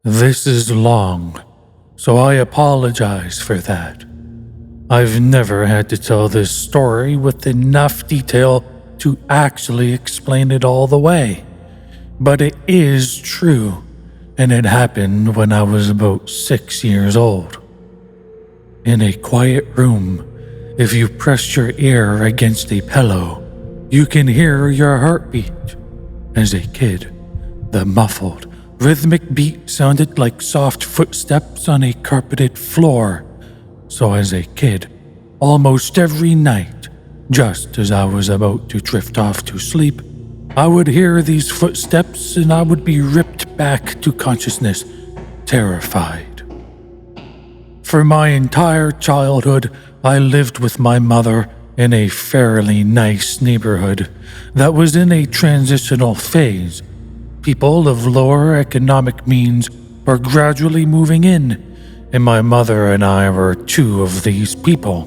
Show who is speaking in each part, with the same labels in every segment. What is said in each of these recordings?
Speaker 1: This is long, so I apologize for that. I've never had to tell this story with enough detail to actually explain it all the way. But it is true, and it happened when I was about 6 years old. In a quiet room, if you press your ear against a pillow, you can hear your heartbeat. As a kid, the muffled, rhythmic beat sounded like soft footsteps on a carpeted floor. So as a kid, almost every night, just as I was about to drift off to sleep, I would hear these footsteps and I would be ripped back to consciousness, terrified. For my entire childhood, I lived with my mother in a fairly nice neighborhood that was in a transitional phase. People of lower economic means were gradually moving in, and my mother and I were two of these people.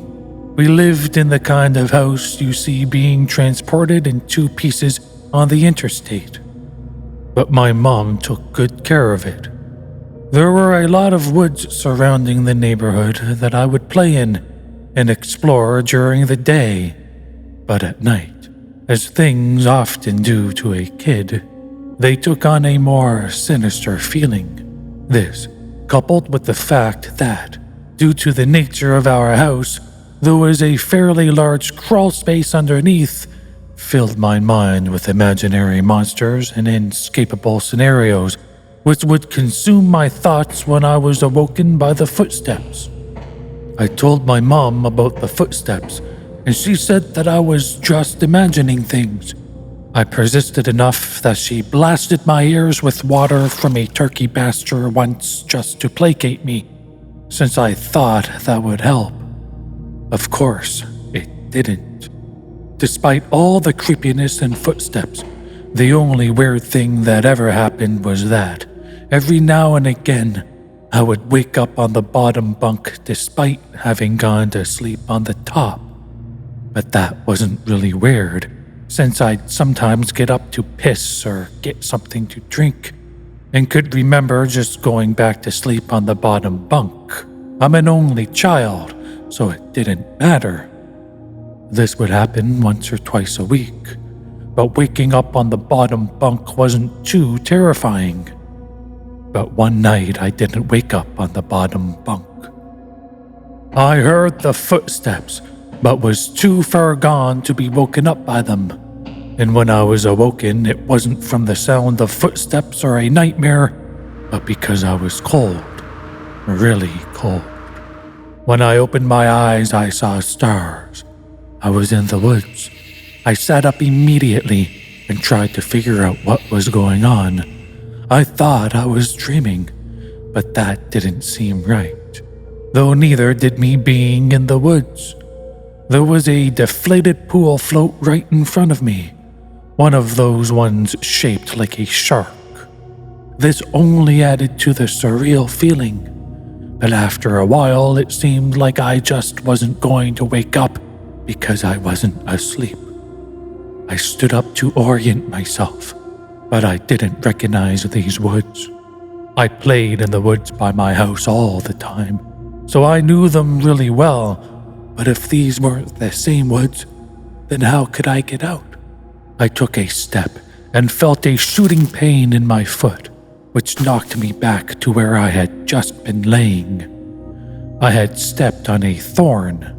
Speaker 1: We lived in the kind of house you see being transported in two pieces on the interstate. But my mom took good care of it. There were a lot of woods surrounding the neighborhood that I would play in and explore during the day. But at night, as things often do to a kid, they took on a more sinister feeling. This, coupled with the fact that, due to the nature of our house, there was a fairly large crawl space underneath, filled my mind with imaginary monsters and inescapable scenarios, which would consume my thoughts when I was awoken by the footsteps. I told my mom about the footsteps, and she said that I was just imagining things. I persisted enough that she blasted my ears with water from a turkey pasture once just to placate me, since I thought that would help. Of course, it didn't. Despite all the creepiness and footsteps, the only weird thing that ever happened was that, every now and again, I would wake up on the bottom bunk despite having gone to sleep on the top. But that wasn't really weird, since I'd sometimes get up to piss or get something to drink, and could remember just going back to sleep on the bottom bunk. I'm an only child, so it didn't matter. This would happen once or twice a week, but waking up on the bottom bunk wasn't too terrifying. But one night I didn't wake up on the bottom bunk. I heard the footsteps, but was too far gone to be woken up by them. And when I was awoken, it wasn't from the sound of footsteps or a nightmare, but because I was cold, really cold. When I opened my eyes, I saw stars. I was in the woods. I sat up immediately and tried to figure out what was going on. I thought I was dreaming, but that didn't seem right, though neither did me being in the woods. There was a deflated pool float right in front of me, one of those ones shaped like a shark. This only added to the surreal feeling, but after a while it seemed like I just wasn't going to wake up because I wasn't asleep. I stood up to orient myself, but I didn't recognize these woods. I played in the woods by my house all the time, so I knew them really well. But if these weren't the same woods, then how could I get out? I took a step and felt a shooting pain in my foot, which knocked me back to where I had just been laying. I had stepped on a thorn.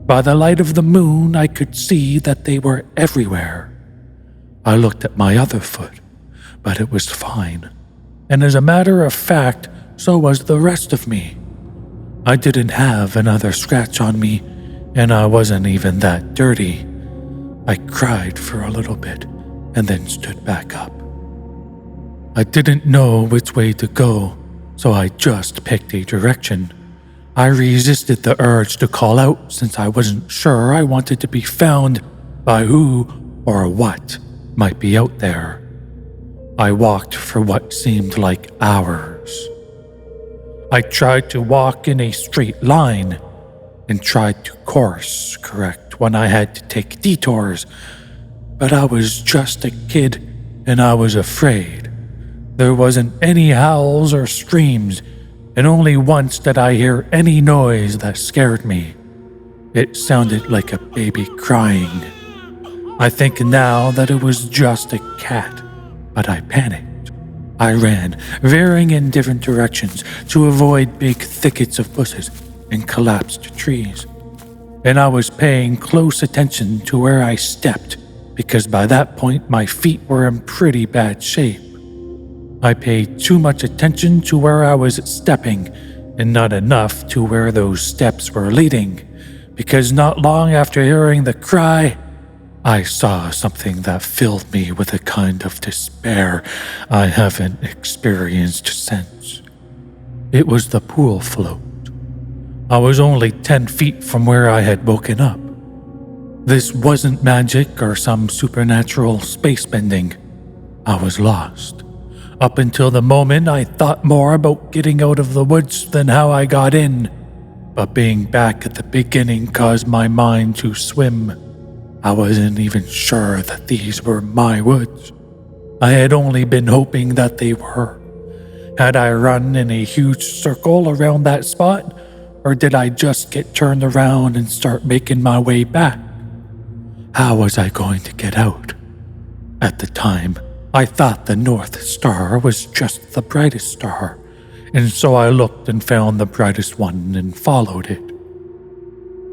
Speaker 1: By the light of the moon, I could see that they were everywhere. I looked at my other foot, but it was fine. And as a matter of fact, so was the rest of me. I didn't have another scratch on me, and I wasn't even that dirty. I cried for a little bit and then stood back up. I didn't know which way to go, so I just picked a direction. I resisted the urge to call out since I wasn't sure I wanted to be found by who or what might be out there. I walked for what seemed like hours. I tried to walk in a straight line and tried to course correct when I had to take detours, but I was just a kid and I was afraid. There wasn't any howls or screams, and only once did I hear any noise that scared me. It sounded like a baby crying. I think now that it was just a cat, but I panicked. I ran, veering in different directions to avoid big thickets of bushes and collapsed trees. And I was paying close attention to where I stepped, because by that point my feet were in pretty bad shape. I paid too much attention to where I was stepping, and not enough to where those steps were leading, because not long after hearing the cry, I saw something that filled me with a kind of despair I haven't experienced since. It was the pool float. I was only 10 feet from where I had woken up. This wasn't magic or some supernatural space bending. I was lost. Up until the moment, I thought more about getting out of the woods than how I got in. But being back at the beginning caused my mind to swim. I wasn't even sure that these were my woods. I had only been hoping that they were. Had I run in a huge circle around that spot, or did I just get turned around and start making my way back? How was I going to get out? At the time, I thought the North Star was just the brightest star, and so I looked and found the brightest one and followed it.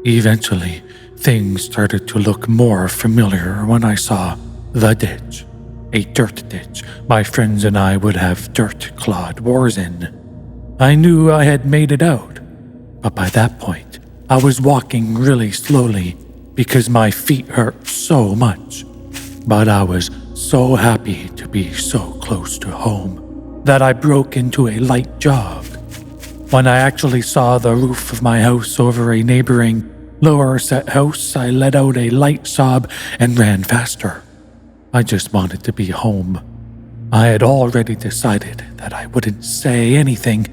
Speaker 1: Eventually, things started to look more familiar when I saw the ditch, a dirt ditch my friends and I would have dirt-clawed wars in. I knew I had made it out, but by that point, I was walking really slowly because my feet hurt so much. But I was so happy to be so close to home that I broke into a light jog. When I actually saw the roof of my house over a neighboring lower set house, I let out a light sob and ran faster. I just wanted to be home. I had already decided that I wouldn't say anything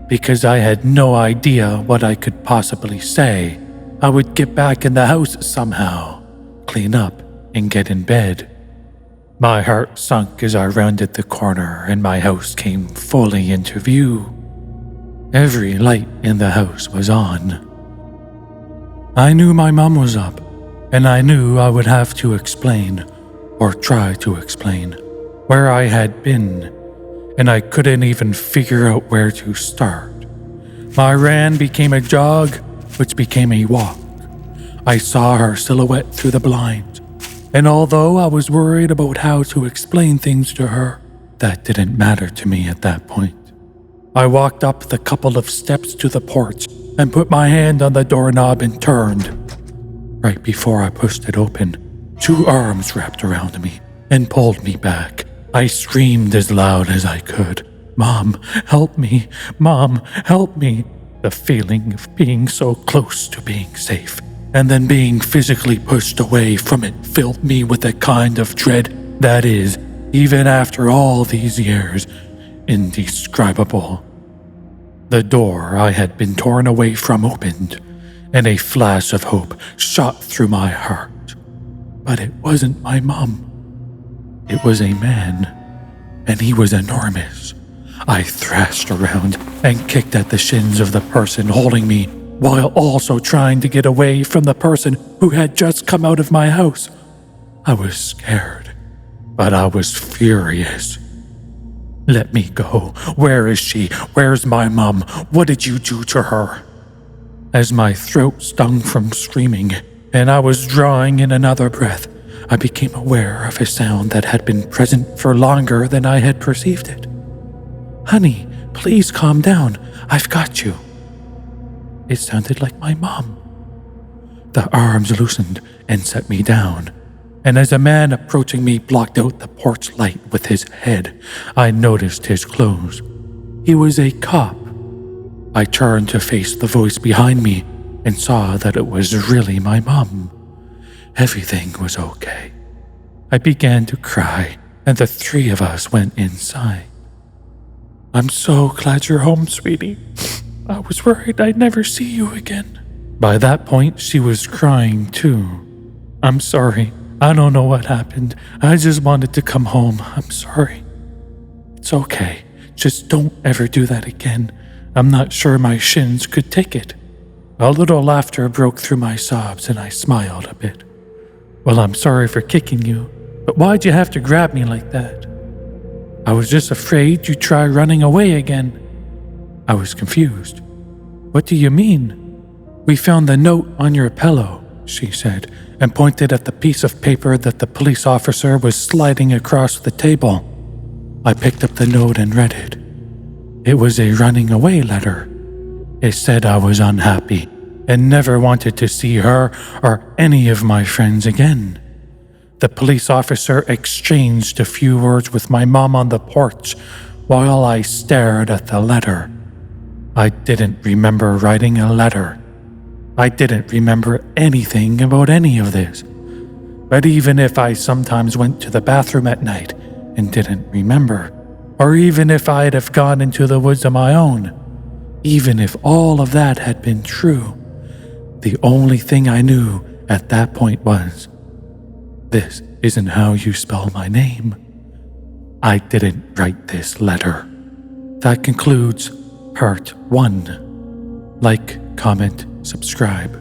Speaker 1: because I had no idea what I could possibly say. I would get back in the house somehow, clean up, and get in bed. My heart sunk as I rounded the corner and my house came fully into view. Every light in the house was on. I knew my mom was up, and I knew I would have to explain, or try to explain, where I had been, and I couldn't even figure out where to start. My ran became a jog, which became a walk. I saw her silhouette through the blinds, and although I was worried about how to explain things to her, that didn't matter to me at that point. I walked up the couple of steps to the porch and put my hand on the doorknob and turned. Right before I pushed it open, 2 arms wrapped around me and pulled me back. I screamed as loud as I could. "Mom, help me! Mom, help me!" The feeling of being so close to being safe and then being physically pushed away from it filled me with a kind of dread that is, even after all these years, indescribable. The door I had been torn away from opened, and a flash of hope shot through my heart. But it wasn't my mom. It was a man, and he was enormous. I thrashed around and kicked at the shins of the person holding me, while also trying to get away from the person who had just come out of my house. I was scared, but I was furious. "Let me go. Where is she? Where's my mom? What did you do to her?" As my throat stung from screaming, and I was drawing in another breath, I became aware of a sound that had been present for longer than I had perceived it. "Honey, please calm down. I've got you." It sounded like my mom. The arms loosened and set me down, and as a man approaching me blocked out the porch light with his head, I noticed his clothes. He was a cop. I turned to face the voice behind me and saw that it was really my mom. Everything was okay. I began to cry, and the 3 of us went inside. "I'm so glad you're home, sweetie. I was worried I'd never see you again." By that point, she was crying too. "I'm sorry. I don't know what happened. I just wanted to come home. I'm sorry." It's okay. Just don't ever do that again. I'm not sure my shins could take it." A little laughter broke through my sobs and I smiled a bit. "Well, I'm sorry for kicking you, but why'd you have to grab me like that?" "I was just afraid you'd try running away again." I was confused. "What do you mean?" "We found the note on your pillow," she said, and pointed at the piece of paper that the police officer was sliding across the table. I picked up the note and read it. It was a running away letter. It said I was unhappy and never wanted to see her or any of my friends again. The police officer exchanged a few words with my mom on the porch while I stared at the letter. I didn't remember writing a letter. I didn't remember anything about any of this. But even if I sometimes went to the bathroom at night and didn't remember, or even if I'd have gone into the woods on my own, even if all of that had been true, the only thing I knew at that point was, this isn't how you spell my name. I didn't write this letter. That concludes Part 1. Like, comment, subscribe.